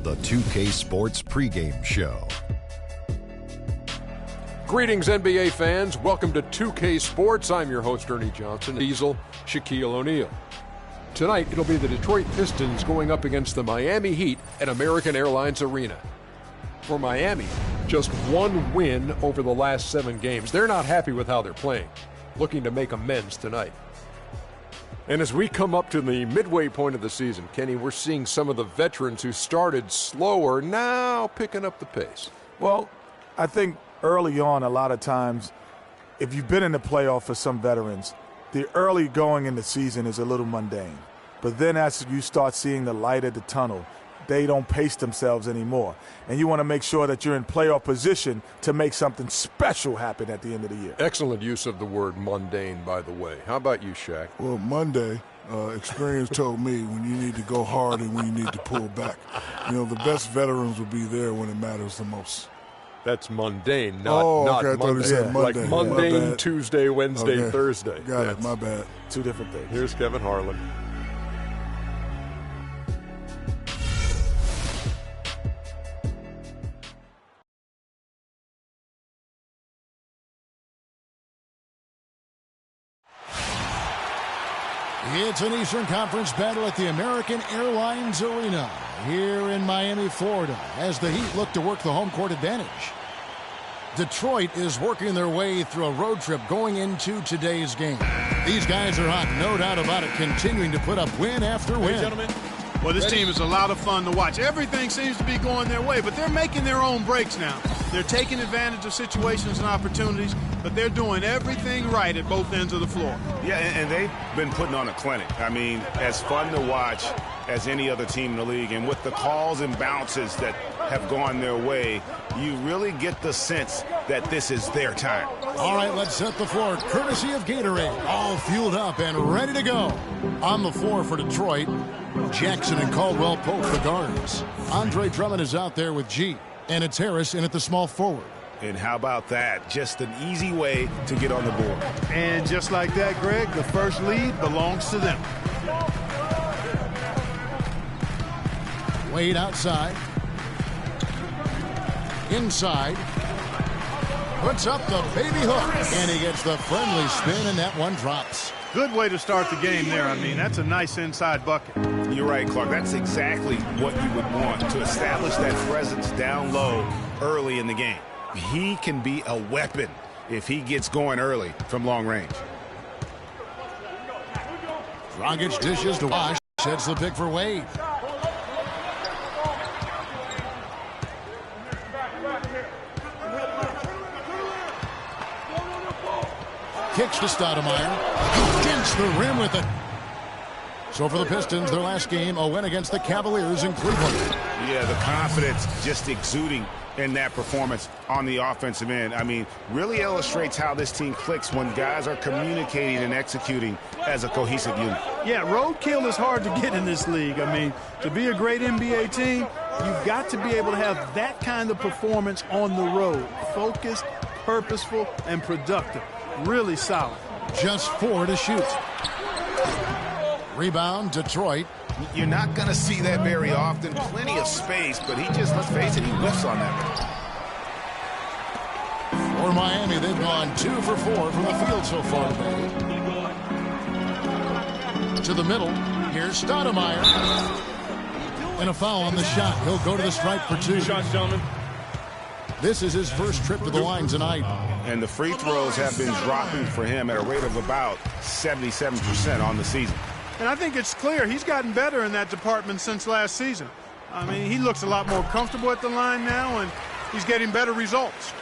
the 2K Sports pregame show. Greetings, NBA fans. Welcome to 2K Sports. I'm your host, Ernie Johnson. Diesel, Shaquille O'Neal. Tonight, it'll be the Detroit Pistons going up against the Miami Heat at American Airlines Arena. For Miami, just one win over the last 7 games. They're not happy with how they're playing, looking to make amends tonight. And as we come up to the midway point of the season, Kenny, we're seeing some of the veterans who started slower now picking up the pace. Well, I think early on, a lot of times, if you've been in the playoff for some veterans, the early going in the season is a little mundane. But then as you start seeing the light at the tunnel, they don't pace themselves anymore. And you want to make sure that you're in playoff position to make something special happen at the end of the year. Excellent use of the word mundane, by the way. How about you, Shaq? Well, Monday, experience told me when you need to go hard and when you need to pull back. You know, the best veterans will be there when it matters the most. That's mundane, not okay, not Monday. Said Monday. Like mundane Tuesday, Wednesday, Thursday. Got it, my bad. Two different things. Here's Kevin Harlan. It's an Eastern Conference battle at the American Airlines Arena here in Miami, Florida, as the Heat look to work the home court advantage. Detroit is working their way through a road trip going into today's game. These guys are hot, no doubt about it, continuing to put up win after win. Hey, gentlemen. Well, this team is a lot of fun to watch. Everything seems to be going their way, but they're making their own breaks now. They're taking advantage of situations and opportunities, but they're doing everything right at both ends of the floor. Yeah, and they've been putting on a clinic. I mean, as fun to watch as any other team in the league. And with the calls and bounces that have gone their way, you really get the sense that this is their time. All right, let's set the floor. Courtesy of Gatorade, all fueled up and ready to go. On the floor for Detroit, Jackson and Caldwell Pope, the guards. Andre Drummond is out there with G. And it's Harris in at the small forward. And how about that? Just an easy way to get on the board. And just like that, Greg, the first lead belongs to them. Wade outside. Inside. Puts up the baby hook. And he gets the friendly spin, and that one drops. Good way to start the game there. I mean, that's a nice inside bucket. You're right, Clark. That's exactly what you would want, to establish that presence down low early in the game. He can be a weapon if he gets going early from long range. Dragic dishes to Wash. Sets the pick for Wade. Kicks to Stoudemire. Against the rim with it. So for the Pistons, their last game, a win against the Cavaliers in Cleveland. Yeah, the confidence just exuding in that performance on the offensive end. I mean, really illustrates how this team clicks when guys are communicating and executing as a cohesive unit. Yeah, roadkill is hard to get in this league. I mean, to be a great NBA team, you've got to be able to have that kind of performance on the road. Focused, purposeful, and productive. Really solid. Just 4 to shoot. Rebound, Detroit. You're not going to see that very often. Plenty of space, but he just, let's face it, he whiffs on that. For Miami, they've gone 2 for 4 from the field so far today. To the middle. Here's Stoudemire. And a foul on the shot. He'll go to the stripe for 2. Shots, gentlemen. This is his first trip to the line tonight. And the free throws have been dropping for him at a rate of about 77% on the season. And I think it's clear he's gotten better in that department since last season. I mean, he looks a lot more comfortable at the line now, and he's getting better results.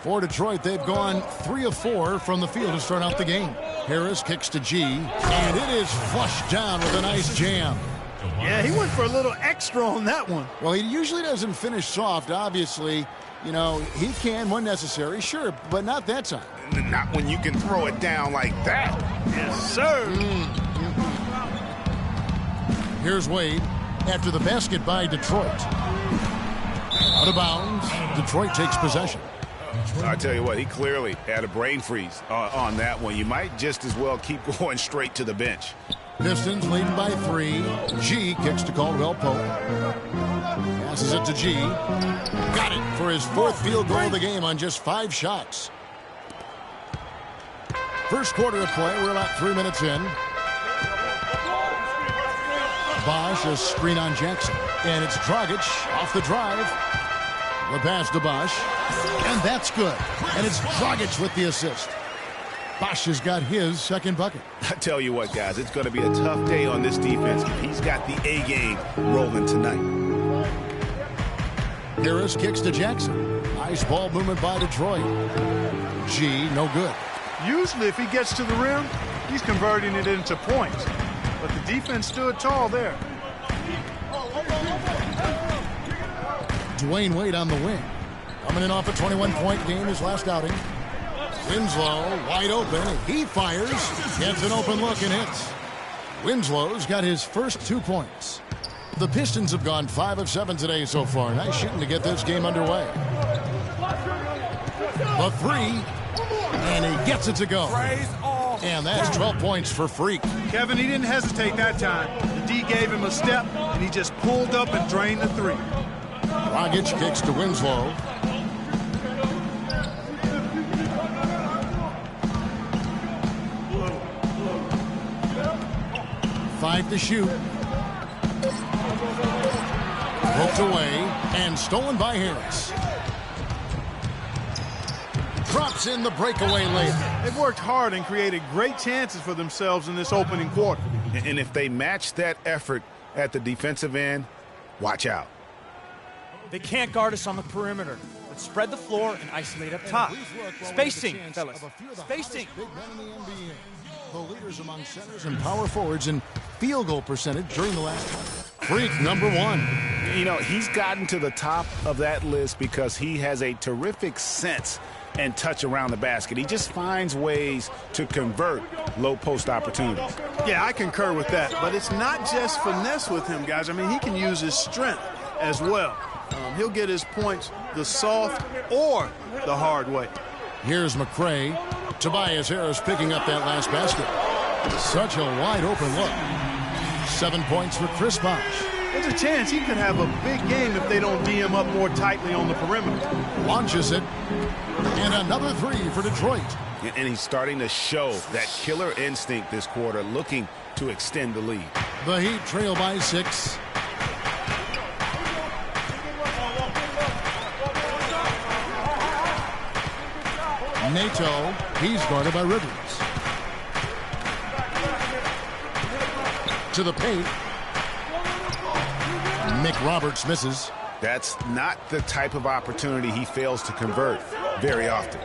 For Detroit, they've gone 3 of 4 from the field to start out the game. Harris kicks to G, and it is flushed down with a nice jam. Yeah, he went for a little extra on that one. Well, he usually doesn't finish soft, obviously. You know, he can when necessary, sure, but not that time. Not when you can throw it down like that. Yes, sir. Here's Wade after the basket by Detroit. Out of bounds. Detroit takes possession. I tell you what, he clearly had a brain freeze on that one. You might just as well keep going straight to the bench. Pistons leading by 3. G kicks to Caldwell Pope. Passes it to G. Got it for his 4th field goal of the game on just 5 shots. First quarter of play. We're about 3 minutes in. Bosch, a screen on Jackson. And it's Dragic off the drive. The pass to Bosch. And that's good. And it's Dragic with the assist. Bosch has got his 2nd bucket. I tell you what, guys, it's going to be a tough day on this defense if he's got the A game rolling tonight. Harris kicks to Jackson. Nice ball movement by Detroit. G, no good. Usually if he gets to the rim, he's converting it into points. But the defense stood tall there. Dwayne Wade on the wing. Coming in off a 21-point game his last outing. Winslow wide open. He fires. Gets an open look and hits. Winslow's got his first 2 points. The Pistons have gone 5 of 7 today so far. Nice shooting to get this game underway. The 3. And he gets it to go. And that's 12 points for Freak. Kevin, he didn't hesitate that time. The D gave him a step, and he just pulled up and drained the 3. Dragic kicks to Winslow. Five to shoot. Poked away and stolen by Harris. Drops in the breakaway layup. They've worked hard and created great chances for themselves in this opening quarter. And if they match that effort at the defensive end, watch out. They can't guard us on the perimeter. Let's spread the floor and isolate up top. Spacing, fellas. Spacing. The leaders among centers and power forwards in field goal percentage during the last time. Freak, number 1. You know, he's gotten to the top of that list because he has a terrific sense and touch around the basket. He just finds ways to convert low post opportunities. Yeah, I concur with that. But it's not just finesse with him, guys. I mean, he can use his strength as well. He'll get his points the soft or the hard way. Here's McCray. Tobias Harris picking up that last basket. Such a wide open look. 7 points for Chris Bosh. There's a chance he could have a big game if they don't D him up more tightly on the perimeter. Launches it. And another 3 for Detroit. And he's starting to show that killer instinct this quarter, looking to extend the lead. The Heat trail by 6. Nato, he's guarded by Rivers. To the paint. Mick Roberts misses. That's not the type of opportunity he fails to convert very often.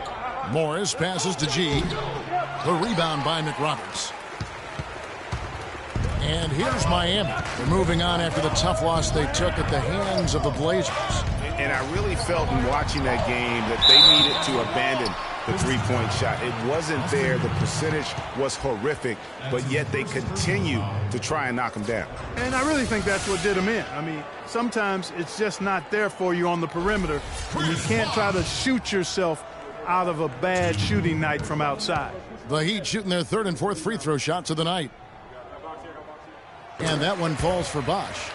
Morris passes to G. The rebound by McRoberts. And here's Miami. They're moving on after the tough loss they took at the hands of the Blazers. And I really felt in watching that game that they needed to abandon the three-point shot. It wasn't there. The percentage was horrific, but yet they continue to try and knock them down. And I really think that's what did them in. I mean, sometimes it's just not there for you on the perimeter, and you can't try to shoot yourself out of a bad shooting night from outside. The Heat shooting their 3rd and 4th free throw shots of the night. And that one falls for Bosh.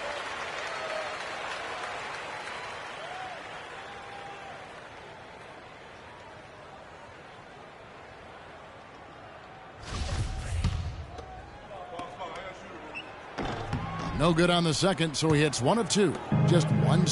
No good on the second, so he hits 1 of 2. Just one.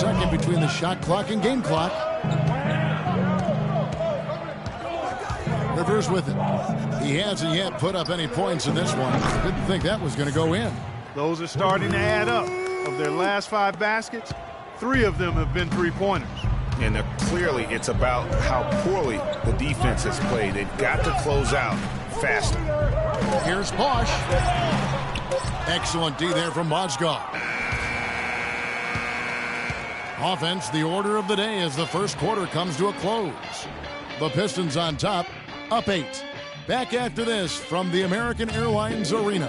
Second between the shot clock and game clock. Rivers with it. He hasn't yet put up any points in this one. Didn't think that was going to go in. Those are starting to add up. Of their last 5 baskets, 3 of them have been three-pointers. And clearly it's about how poorly the defense has played. They've got to close out faster. Here's Bosch. Excellent D there from Mozgov. Offense, the order of the day as the first quarter comes to a close. The Pistons on top, up 8. Back after this from the American Airlines Arena.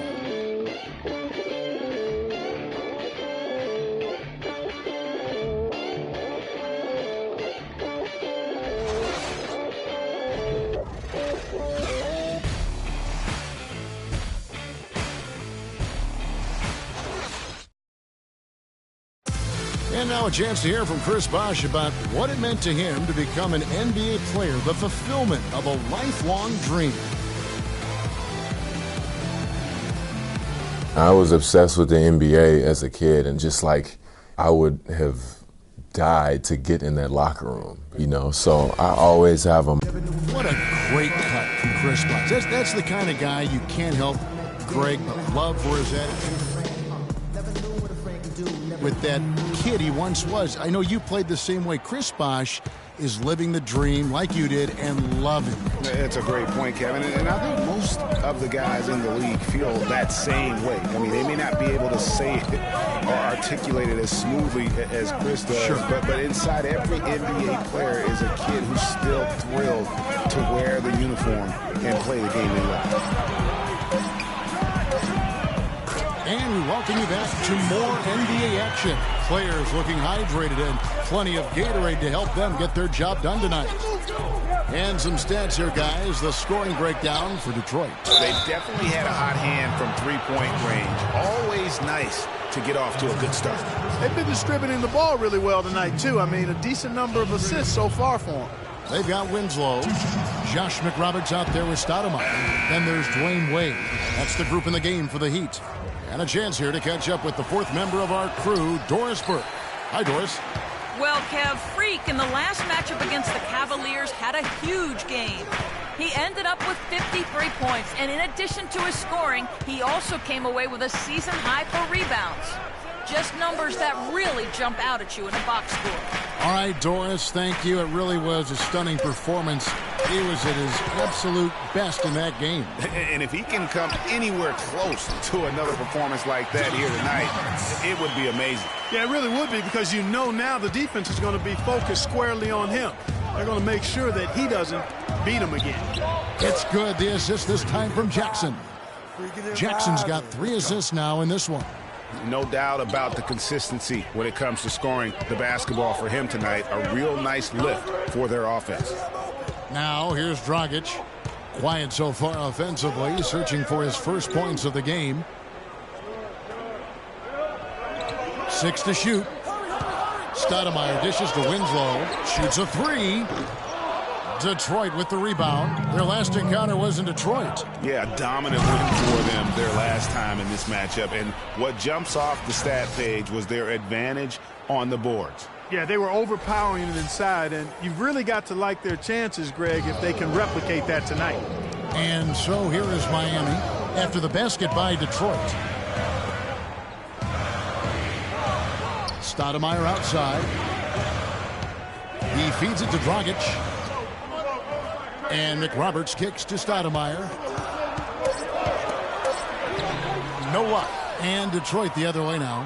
And now a chance to hear from Chris Bosh about what it meant to him to become an NBA player, the fulfillment of a lifelong dream. I was obsessed with the NBA as a kid, and just like I would have died to get in that locker room, you know, so I always have them. What a great cut from Chris Bosh. That's the kind of guy you can't help, Greg, but love for his attitude. With that kid he once was. I know you played the same way. Chris Bosh is living the dream like you did and loving it. It's a great point, Kevin. And I think most of the guys in the league feel that same way. I mean, they may not be able to say it or articulate it as smoothly as Chris does. Sure. But inside every NBA player is a kid who's still thrilled to wear the uniform and play the game they love. And we welcome you back to more NBA action. Players looking hydrated and plenty of Gatorade to help them get their job done tonight. And some stats here, guys. The scoring breakdown for Detroit. They've definitely had a hot hand from three-point range. Always nice to get off to a good start. They've been distributing the ball really well tonight, too. I mean, a decent number of assists so far for them. They've got Winslow. Josh McRoberts out there with Stoudemire. Then there's Dwayne Wade. That's the group in the game for the Heat. And a chance here to catch up with the 4th member of our crew, Doris Burke. Hi, Doris. Well, Kev, Freak in the last matchup against the Cavaliers had a huge game. He ended up with 53 points, and in addition to his scoring, he also came away with a season high for rebounds. Just numbers that really jump out at you in a box score. All right, Doris, thank you. It really was a stunning performance. He was at his absolute best in that game. And if he can come anywhere close to another performance like that here tonight, it would be amazing. Yeah, it really would be, because you know now the defense is going to be focused squarely on him. They're going to make sure that he doesn't beat him again. It's good. The assist this time from Jackson. Jackson's got 3 assists now in this one. No doubt about the consistency when it comes to scoring the basketball for him tonight. A real nice lift for their offense. Now here's Dragic. Quiet so far offensively, searching for his first points of the game. 6 to shoot. Stoudemire dishes to Winslow. Shoots a 3. Detroit with the rebound. Their last encounter was in Detroit. Yeah, a dominant win for them their last time in this matchup. And what jumps off the stat page was their advantage on the boards. Yeah, they were overpowering it inside, and you've really got to like their chances, Greg, if they can replicate that tonight. And so here is Miami after the basket by Detroit. Stoudemire outside. He feeds it to Dragic. And McRoberts kicks to Stoudemire. No luck. And Detroit the other way now.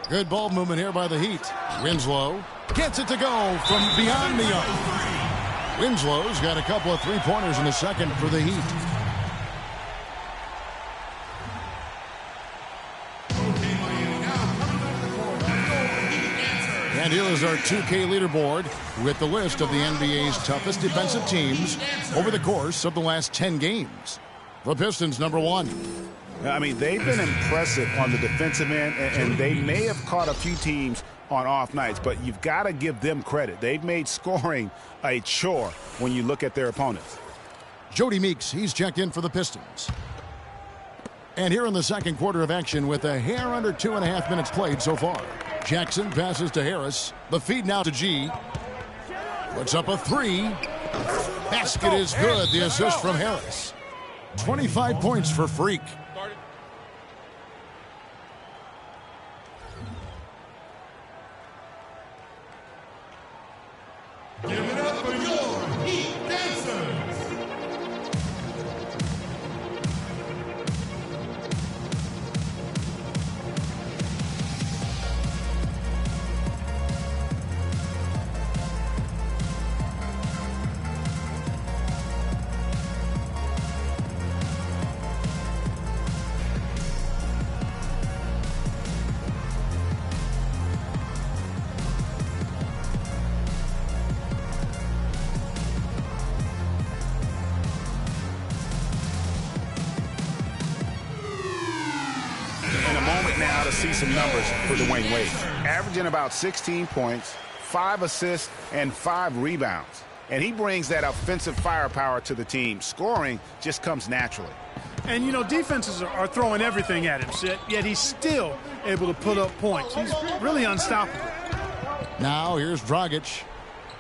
Good ball movement here by the Heat. Winslow gets it to go from beyond the arc. Winslow's got a couple of 3-pointers in the second for the Heat. And here is our 2K leaderboard with the list of the NBA's toughest defensive teams over the course of the last 10 games. The Pistons, number 1. I mean, they've been impressive on the defensive end, and they may have caught a few teams on off nights, but you've got to give them credit. They've made scoring a chore when you look at their opponents. Jody Meeks, he's checked in for the Pistons. And here in the second quarter of action with a hair under 2.5 minutes played so far. Jackson passes to Harris. The feed now to G. Puts up a three. Basket is good. The assist from Harris. 25 points for Freak. Give it up for your Heat Dancers. Now to see some numbers for Dwayne Wade. Averaging about 16 points, 5 assists, and 5 rebounds. And he brings that offensive firepower to the team. Scoring just comes naturally. And, you know, defenses are throwing everything at him, yet he's still able to put up points. He's really unstoppable. Now here's Dragic.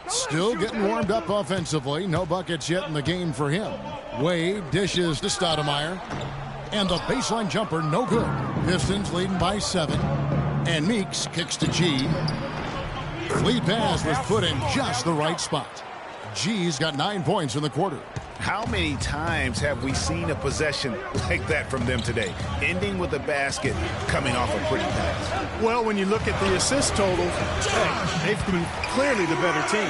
Still getting warmed up offensively. No buckets yet in the game for him. Wade dishes to Stoudemire. And the baseline jumper, no good. Pistons leading by 7. And Meeks kicks to G. Lead pass was put in just the right spot. G's got 9 points in the quarter. How many times have we seen a possession like that from them today? Ending with a basket, coming off a pretty pass. Well, when you look at the assist totals, they've been clearly the better team.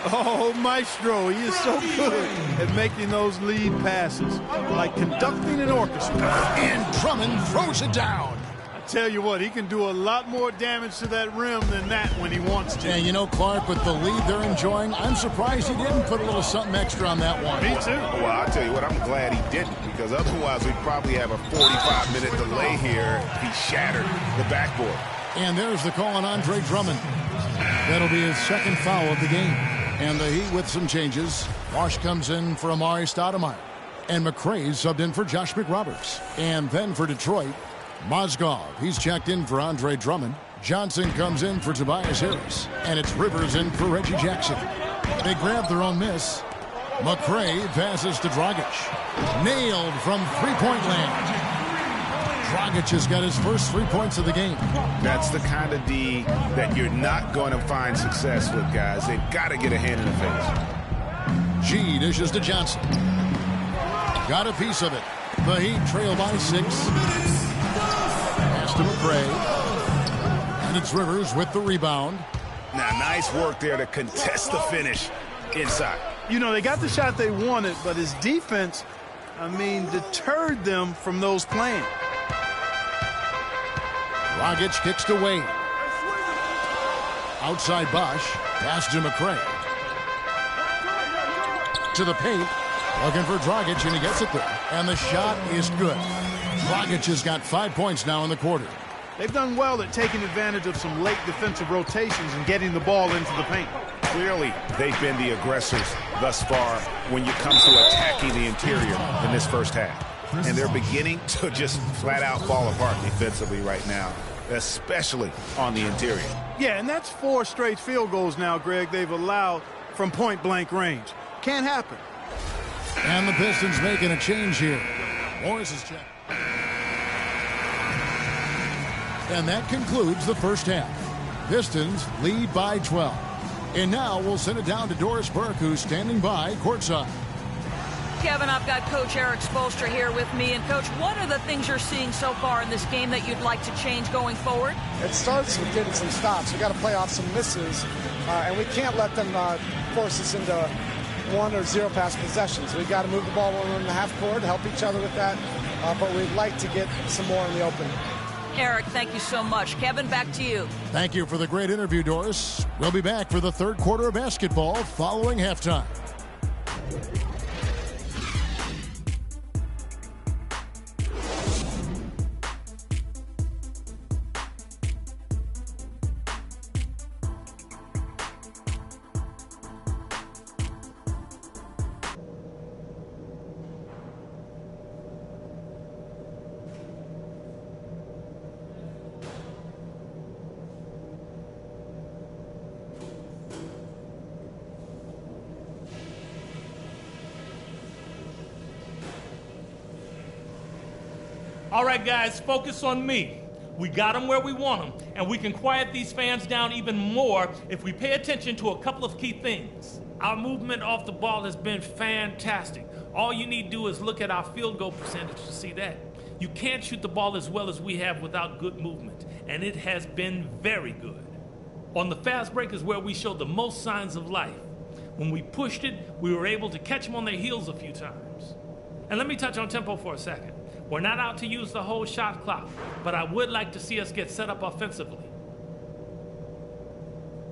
Oh, Maestro, he is so good at making those lead passes, like conducting an orchestra. And Drummond throws it down. I tell you what, he can do a lot more damage to that rim than that when he wants to. And you know, Clark, with the lead they're enjoying, I'm surprised he didn't put a little something extra on that one. Me too. Well, I'll tell you what, I'm glad he didn't, because otherwise we'd probably have a 45-minute delay here if he shattered the backboard. And there's the call on Andre Drummond. That'll be his second foul of the game. And the Heat with some changes. Marsh comes in for Amari Stoudemire. And McRae subbed in for Josh McRoberts. And then for Detroit, Mozgov. He's checked in for Andre Drummond. Johnson comes in for Tobias Harris. And it's Rivers in for Reggie Jackson. They grab their own miss. McRae passes to Dragic. Nailed from three-point land. Dragic has got his first 3 points of the game. That's the kind of D that you're not going to find success with, guys. They've got to get a hand in the face. G dishes to Johnson. Got a piece of it. The Heat trail by 6. Pass to McRae. And it's Rivers with the rebound. Now, nice work there to contest the finish inside. You know, they got the shot they wanted, but his defense, deterred them from those playing. Dragic kicks to Wade. Outside Bosch. Pass to McRae. To the paint. Looking for Dragic, and he gets it there. And the shot is good. Dragic has got 5 points now in the quarter. They've done well at taking advantage of some late defensive rotations and getting the ball into the paint. Clearly, they've been the aggressors thus far when it comes to attacking the interior in this first half. And they're beginning to just flat out fall apart defensively right now, especially on the interior. Yeah, and that's 4 straight field goals now, Greg, they've allowed from point-blank range. Can't happen. And the Pistons making a change here. Morris is checked. And that concludes the first half. Pistons lead by 12. And now we'll send it down to Doris Burke, who's standing by courtside. Kevin, I've got Coach Eric Spoelstra here with me. And, Coach, what are the things you're seeing so far in this game that you'd like to change going forward? It starts with getting some stops. We've got to play off some misses, and we can't let them force us into 1 or 0 pass possessions. We've got to move the ball when we're in the half court, help each other with that, but we'd like to get some more in the open. Eric, thank you so much. Kevin, back to you. Thank you for the great interview, Doris. We'll be back for the third quarter of basketball following halftime. All right, guys, focus on me. We got them where we want them, and we can quiet these fans down even more if we pay attention to a couple of key things. Our movement off the ball has been fantastic. All you need to do is look at our field goal percentage to see that. You can't shoot the ball as well as we have without good movement, and it has been very good. On the fast break is where we showed the most signs of life. When we pushed it, we were able to catch them on their heels a few times. And let me touch on tempo for a second. We're not out to use the whole shot clock, but I would like to see us get set up offensively.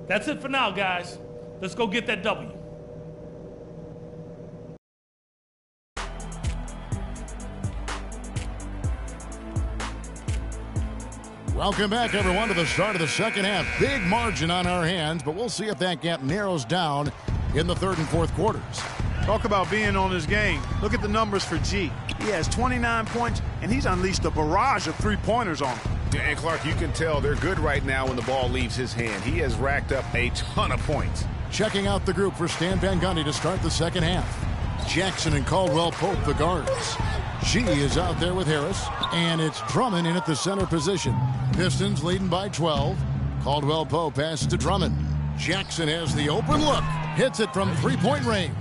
That's it for now, guys. Let's go get that W. Welcome back, everyone, to the start of the second half. Big margin on our hands, but we'll see if that gap narrows down in the third and fourth quarters. Talk about being on his game. Look at the numbers for G. He has 29 points, and he's unleashed a barrage of three-pointers on them. And Clark, you can tell they're good right now when the ball leaves his hand. He has racked up a ton of points. Checking out the group for Stan Van Gundy to start the second half. Jackson and Caldwell Pope, the guards. G is out there with Harris, and it's Drummond in at the center position. Pistons leading by 12. Caldwell Pope passes to Drummond. Jackson has the open look. Hits it from three-point range.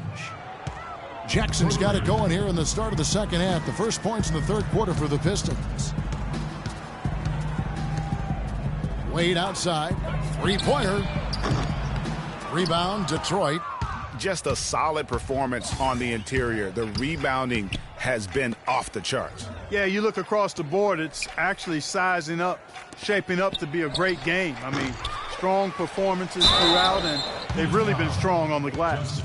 Jackson's got it going here in the start of the second half. The first points in the third quarter for the Pistons. Wade outside. Three-pointer. Rebound, Detroit. Just a solid performance on the interior. The rebounding has been off the charts. Yeah, you look across the board, it's actually sizing up, shaping up to be a great game. I mean, strong performances throughout, and they've really been strong on the glass.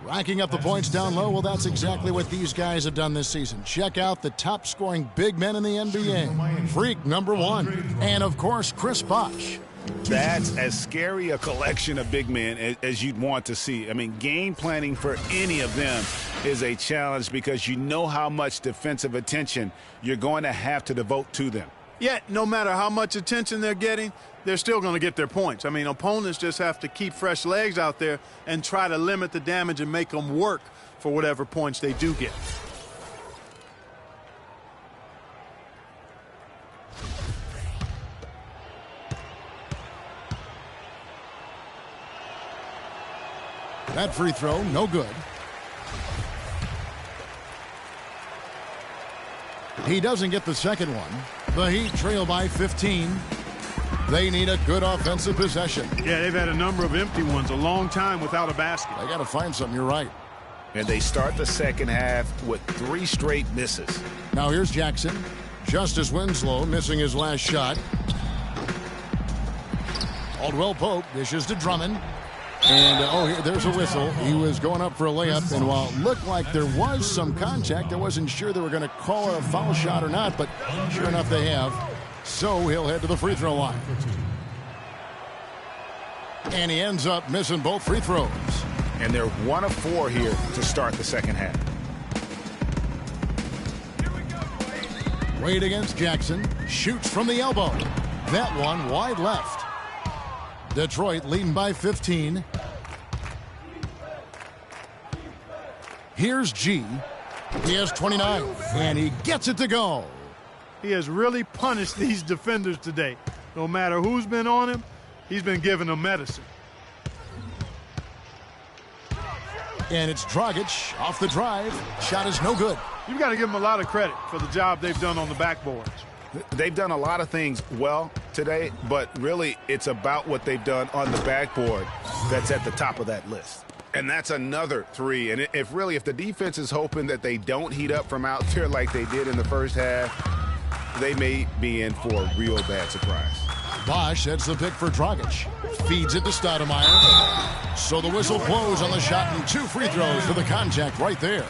Racking up the points down low, well, that's exactly what these guys have done this season. Check out the top-scoring big men in the NBA. Freak, number one. And, of course, Chris Bosh. That's as scary a collection of big men as you'd want to see. I mean, game planning for any of them is a challenge because you know how much defensive attention you're going to have to devote to them. Yet, no matter how much attention they're getting, they're still going to get their points. I mean, opponents just have to keep fresh legs out there and try to limit the damage and make them work for whatever points they do get. That free throw, no good. He doesn't get the second one. The Heat trail by 15. They need a good offensive possession. Yeah, they've had a number of empty ones, a long time without a basket. They got to find something, you're right. And they start the second half with 3 straight misses. Now here's Jackson. Justice Winslow missing his last shot. Caldwell Pope dishes to Drummond. And, there's a whistle. He was going up for a layup, and while it looked like there was some contact, I wasn't sure they were going to call it a foul shot or not, but sure enough they have. So he'll head to the free throw line. And he ends up missing both free throws. And they're 1 of 4 here to start the second half. Wade against Jackson. Shoots from the elbow. That one wide left. Detroit leading by 15. Here's G. He has 29, and he gets it to go. He has really punished these defenders today. No matter who's been on him, he's been giving them medicine. And it's Dragic off the drive. Shot is no good. You've got to give them a lot of credit for the job they've done on the backboards. They've done a lot of things well today, but really it's about what they've done on the backboard that's at the top of that list. And that's another 3. And if the defense is hoping that they don't heat up from out there like they did in the first half, they may be in for a real bad surprise. Bosh sets the pick for Dragic. Feeds it to Stoudemire. So the whistle blows on the shot and 2 free throws for the contact right there.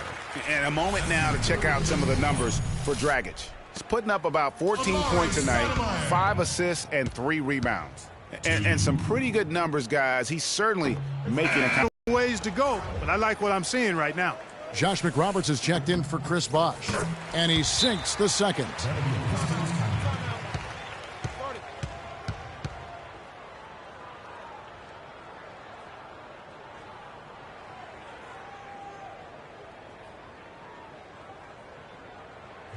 And a moment now to check out some of the numbers for Dragic. He's putting up about 14 points tonight, 5 assists, and 3 rebounds. And some pretty good numbers, guys. He's certainly making a ways to go, but I like what I'm seeing right now. Josh McRoberts has checked in for Chris Bosh, and he sinks the second.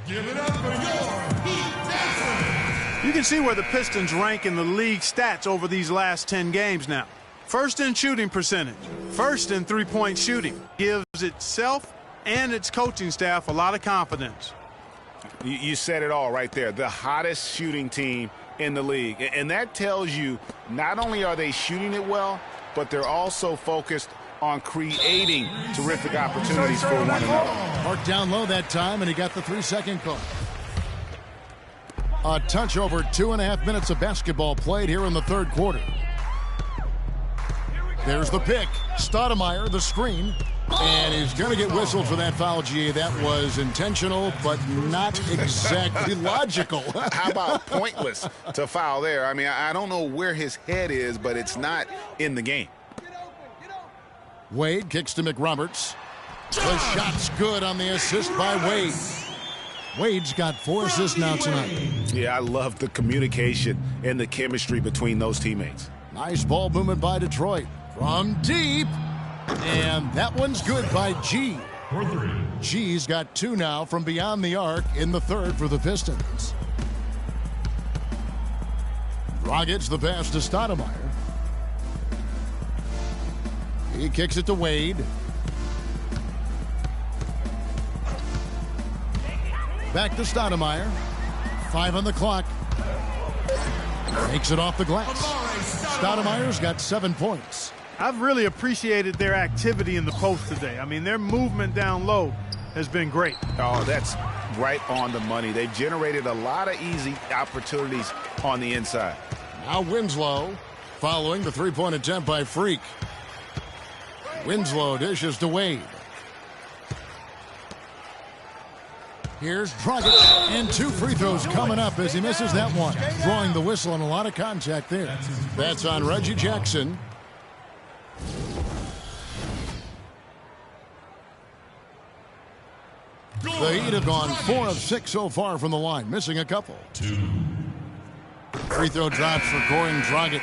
Give it up for your Heat Dancers. You can see where the Pistons rank in the league stats over these last 10 games now. First in shooting percentage, first in three-point shooting. Gives itself and its coaching staff a lot of confidence. You said it all right there. The hottest shooting team in the league. And that tells you not only are they shooting it well, but they're also focused on creating terrific opportunities for one another. Marked down low that time, and he got the 3-second call. A touch over 2.5 minutes of basketball played here in the third quarter. There's the pick. Stoudemire, the screen. And he's going to get whistled for that foul, G. That was intentional, but not exactly logical. How about pointless to foul there? I mean, I don't know where his head is, but it's not in the game. Wade kicks to McRoberts. The shot's good on the assist by Wade. Wade's got 4 assists now tonight. Yeah, I love the communication and the chemistry between those teammates. Nice ball movement by Detroit. From deep. And that one's good by G. G's got 2 now from beyond the arc in the third for the Pistons. Dragic the pass to Stoudemire. He kicks it to Wade. Back to Stoudemire. 5 on the clock. Takes it off the glass. Stoudemire's got 7 points. I've really appreciated their activity in the post today. I mean, their movement down low has been great. Oh, that's right on the money. They've generated a lot of easy opportunities on the inside. Now Winslow following the 3-point attempt by Freak. Winslow dishes to Wade. Here's Dragic, and 2 free throws coming up as he misses that one. Drawing the whistle and a lot of contact there. That's on Reggie Jackson. The Heat have gone 4 of 6 so far from the line, missing a couple. 2. Free throw drops for Goran Dragic.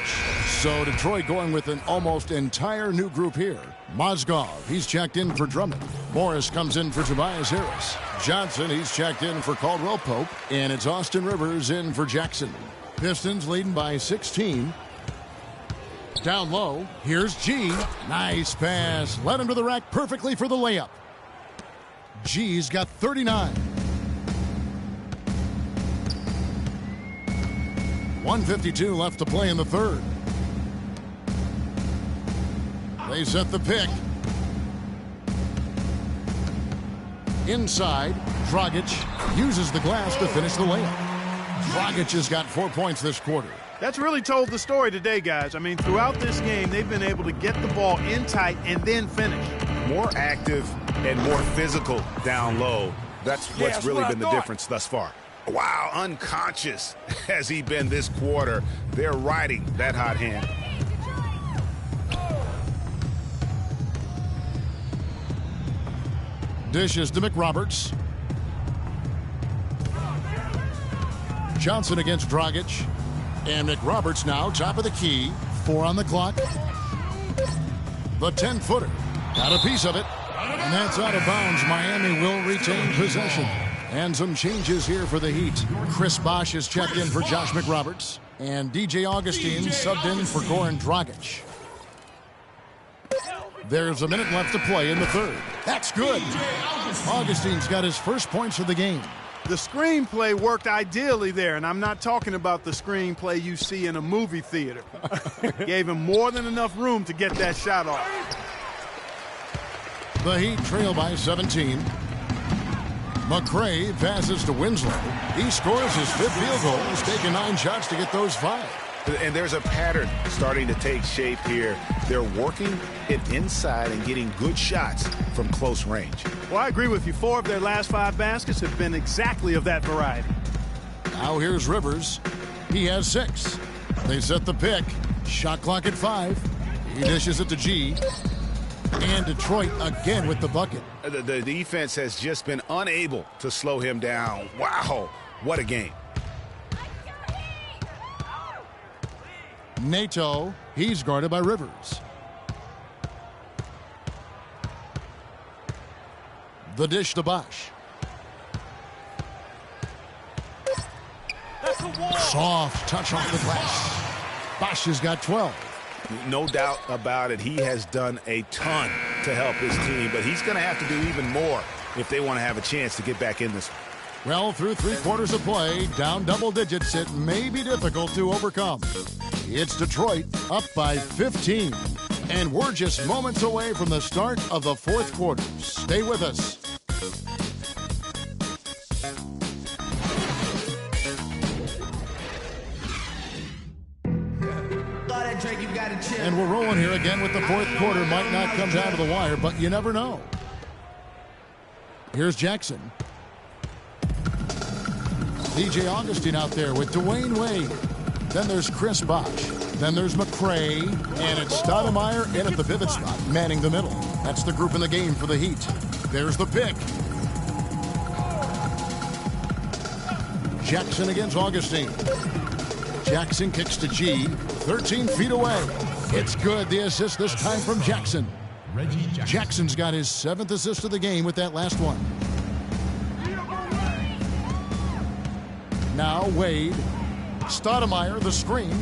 So Detroit going with an almost entire new group here. Mozgov, he's checked in for Drummond. Morris comes in for Tobias Harris. Johnson, he's checked in for Caldwell Pope. And it's Austin Rivers in for Jackson. Pistons leading by 16. Down low, here's G. Nice pass. Led him to the rack perfectly for the layup. G's got 39. 1:52 left to play in the third. They set the pick. Inside, Dragic uses the glass to finish the layup. Dragic has got 4 points this quarter. That's really told the story today, guys. I mean, throughout this game, they've been able to get the ball in tight and then finish. More active and more physical down low. That's what's really been the difference thus far. Wow, unconscious has he been this quarter. They're riding that hot hand. Dishes to McRoberts. Johnson against Dragic. And McRoberts now top of the key. 4 on the clock. The 10-footer. Got a piece of it. And that's out of bounds. Miami will retain possession. And some changes here for the Heat. Chris Bosh is checked in for Josh McRoberts. And DJ Augustine subbed in for Goran Dragic. There's a minute left to play in the third. That's good. Augustine's got his first points of the game. The screenplay worked ideally there, and I'm not talking about the screenplay you see in a movie theater. Gave him more than enough room to get that shot off. The Heat trail by 17. McRae passes to Winslow. He scores his 5th field goal. He's taken 9 shots to get those 5. And there's a pattern starting to take shape here. They're working it inside and getting good shots from close range. Well, I agree with you. 4 of their last 5 baskets have been exactly of that variety. Now here's Rivers. He has 6. They set the pick. Shot clock at 5. He dishes it to G. And Detroit again with the bucket. The defense has just been unable to slow him down. Wow, what a game. Nato, he's guarded by Rivers. The dish to Bosh. Soft touch off the glass. Bosch has got 12. No doubt about it. He has done a ton to help his team, but he's going to have to do even more if they want to have a chance to get back in this one. Well, through 3 quarters of play, down double digits, it may be difficult to overcome. It's Detroit up by 15. And we're just moments away from the start of the 4th quarter. Stay with us. And we're rolling here again with the 4th quarter. Might not come down to the wire, but you never know. Here's Jackson. DJ Augustine out there with Dwayne Wade. Then there's Chris Bosch. Then there's McCray. And it's Stoudemire in at the pivot spot, manning the middle. That's the group in the game for the Heat. There's the pick. Jackson against Augustine. Jackson kicks to G. 13 feet away. It's good. The assist this time from Jackson. Jackson's got his 7th assist of the game with that last one. Now Wade. Stoudemire, the screen.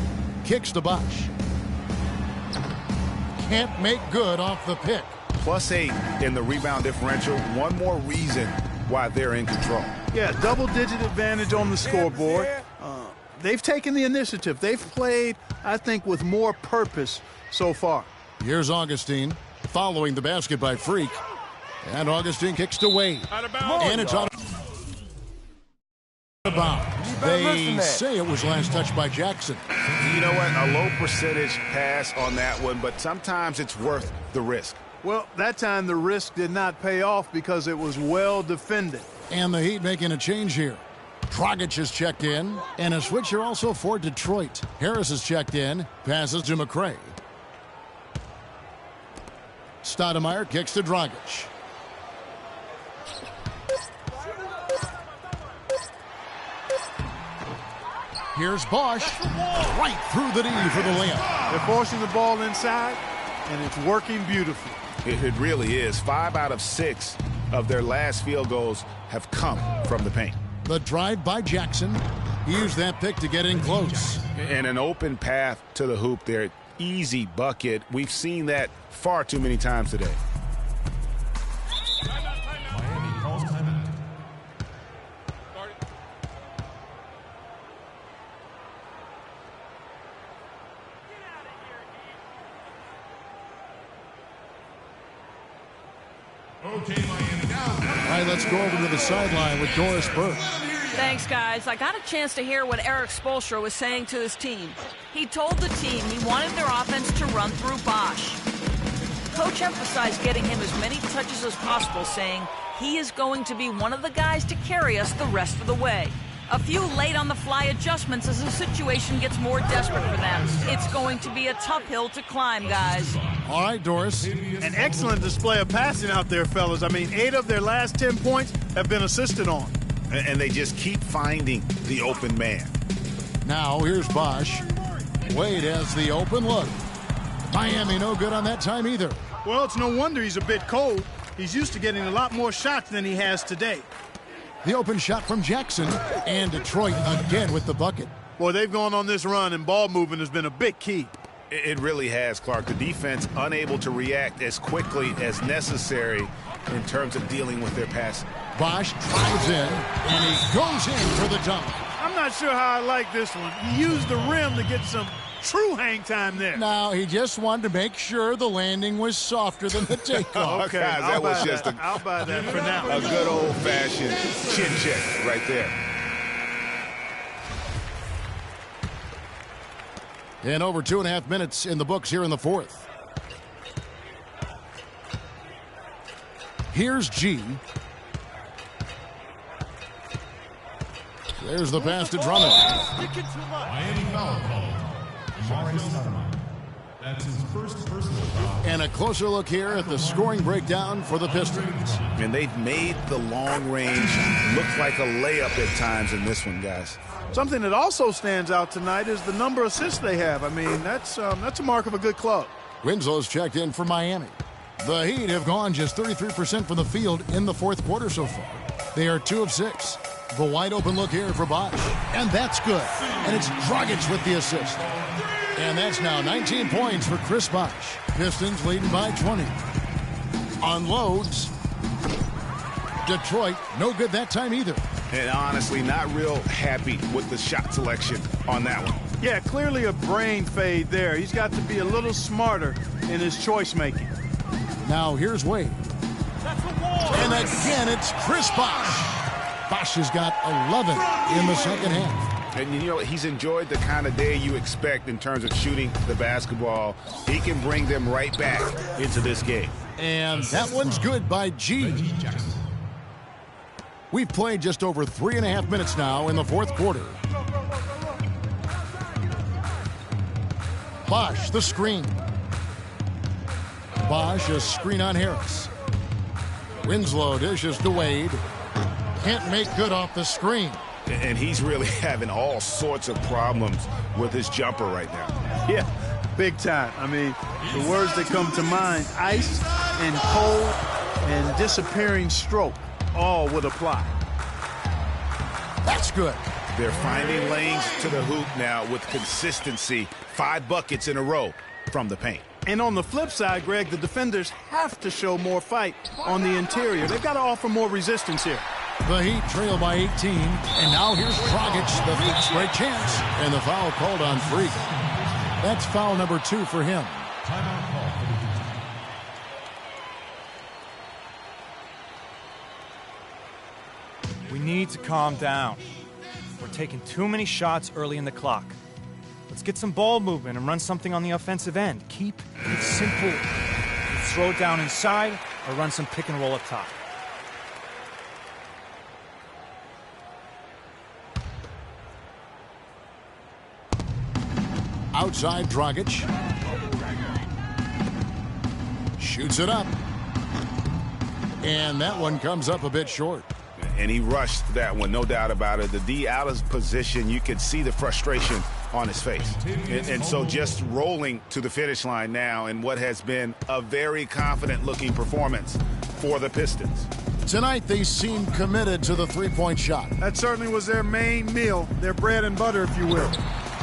Kicks to Bosch. Can't make good off the pick. +8 in the rebound differential. One more reason why they're in control. Yeah, double-digit advantage on the scoreboard. They've taken the initiative. They've played, I think, with more purpose so far. Here's Augustine following the basket by Freak. And Augustine kicks to Wade. And it's out of bounds. They say it was last touched by Jackson. You know what? A low percentage pass on that one, but sometimes it's worth the risk. Well, that time the risk did not pay off because it was well defended. And the Heat making a change here. Dragic has checked in, and a switch here also for Detroit. Harris has checked in, passes to McCray. Stoudemire kicks to Dragic. Here's Bosch, right through the knee for the layup. They're forcing the ball inside, and it's working beautifully. It really is. 5 out of 6 of their last field goals have come from the paint. The drive by Jackson. He used that pick to get in close. And an open path to the hoop there. Easy bucket. We've seen that far too many times today. Miami calls timeout. Okay, Miami now. All right, let's go over to the sideline with Doris Burke. Thanks, guys. I got a chance to hear what Eric Spoelstra was saying to his team. He told the team he wanted their offense to run through Bosch. Coach emphasized getting him as many touches as possible, saying he is going to be one of the guys to carry us the rest of the way. A few late-on-the-fly adjustments as the situation gets more desperate for them. It's going to be a tough hill to climb, guys. All right, Doris. An excellent display of passing out there, fellas. I mean, 8 of their last 10 points have been assisted on. And they just keep finding the open man. Now here's Bosch. Wade has the open look. Miami no good on that time either. Well, it's no wonder he's a bit cold. He's used to getting a lot more shots than he has today. The open shot from Jackson, and Detroit again with the bucket. Boy, they've gone on this run, and ball movement has been a big key. It really has, Clark. The defense unable to react as quickly as necessary in terms of dealing with their passing. Bosch drives in, and he goes in for the dunk. I'm not sure how I like this one. He used the rim to get some true hang time there. Now, he just wanted to make sure the landing was softer than the takeoff. Okay, guys, that was just I'll buy that for now. A good old-fashioned chin check right there. And over 2.5 minutes in the books here in the 4th. Here's G. There's the pass to Drummond. Miami foul called. Amari Stoudemire. That's his first personal foul. And a closer look here at the scoring breakdown for the Pistons. And they've made the long range look like a layup at times in this one, guys. Something that also stands out tonight is the number of assists they have. I mean, that's a mark of a good club. Winslow's checked in for Miami. The Heat have gone just 33% from the field in the 4th quarter so far. They are 2 of 6. The wide open look here for Bosch. And that's good. And it's Dragic with the assist. And that's now 19 points for Chris Bosch. Pistons leading by 20. Unloads. Detroit, no good that time either. And honestly, not real happy with the shot selection on that one. Yeah, clearly a brain fade there. He's got to be a little smarter in his choice making. Now here's Wade. And again, it's Chris Bosch. Bosch has got 11 in the second half. And, you know, he's enjoyed the kind of day you expect in terms of shooting the basketball. He can bring them right back into this game. And that one's good by G. We've played just over 3.5 minutes now in the fourth quarter. Bosch, the screen. Bosch, a screen on Harris. Winslow dishes to Wade. Can't make good off the screen. And he's really having all sorts of problems with his jumper right now. Yeah, big time. I mean, the words that come to mind, ice and cold and disappearing stroke, all would apply. That's good. They're finding lanes to the hoop now with consistency. 5 buckets in a row from the paint. And on the flip side, Greg, the defenders have to show more fight on the interior. They've got to offer more resistance here. The Heat trail by 18, and now here's Dragic, the fast break chance, and the foul called on Freak. That's foul number 2 for him. We need to calm down. We're taking too many shots early in the clock. Let's get some ball movement and run something on the offensive end. Keep it simple. Let's throw it down inside or run some pick and roll up top. Outside Dragic. Shoots it up. And that one comes up a bit short. And he rushed that one, no doubt about it. The D out of position, you could see the frustration on his face. And so just rolling to the finish line now in what has been a very confident-looking performance for the Pistons. Tonight, they seem committed to the three-point shot. That certainly was their main meal, their bread and butter, if you will.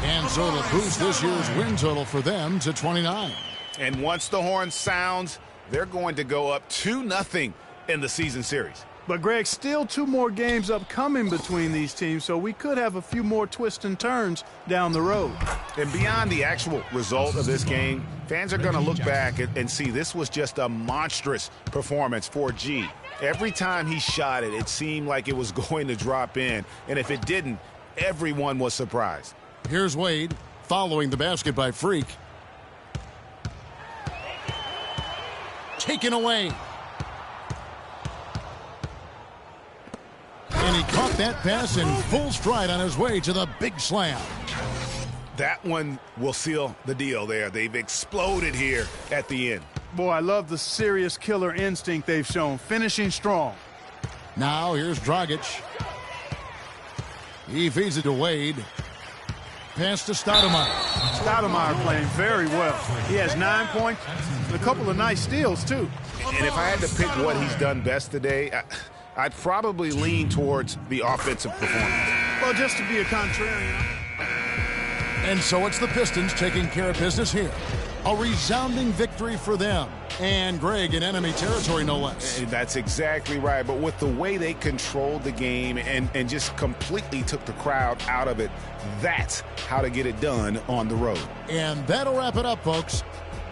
And so the boost this year's win total for them to 29. And once the horn sounds, they're going to go up 2-0 in the season series. But, Greg, still 2 more games upcoming between these teams, so we could have a few more twists and turns down the road. And beyond the actual result of this game, fans are going to look back and see this was just a monstrous performance for G. Every time he shot it, it seemed like it was going to drop in. And if it didn't, everyone was surprised. Here's Wade following the basket by Freak. Taken away. And he caught that pass in full stride on his way to the big slam. That one will seal the deal there. They've exploded here at the end. Boy, I love the serious killer instinct they've shown, finishing strong. Now here's Dragic. He feeds it to Wade. Pass to Stoudemire. Stoudemire playing very well. He has 9 points and a couple of nice steals, too. And if I had to pick what he's done best today, I'd probably lean towards the offensive performance. Well, just to be a contrarian. And so it's the Pistons taking care of business here. A resounding victory for them. And Greg in enemy territory, no less. That's exactly right. But with the way they controlled the game and just completely took the crowd out of it, that's how to get it done on the road. And that'll wrap it up, folks.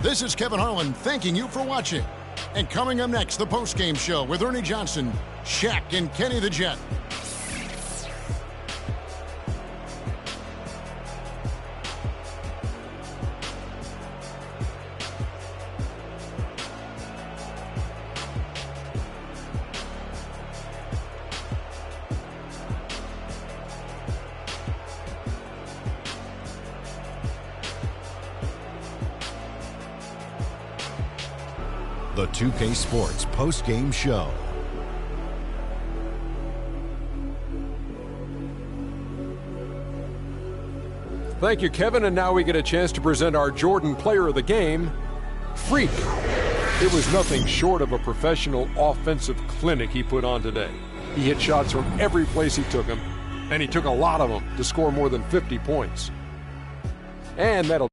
This is Kevin Harlan thanking you for watching. And coming up next, the postgame show with Ernie Johnson, Shaq, and Kenny the Jet. The 2K Sports post-game show. Thank you, Kevin. And now we get a chance to present our Jordan Player of the Game, Freak. It was nothing short of a professional offensive clinic he put on today. He hit shots from every place he took them, and he took a lot of them to score more than 50 points. And that'll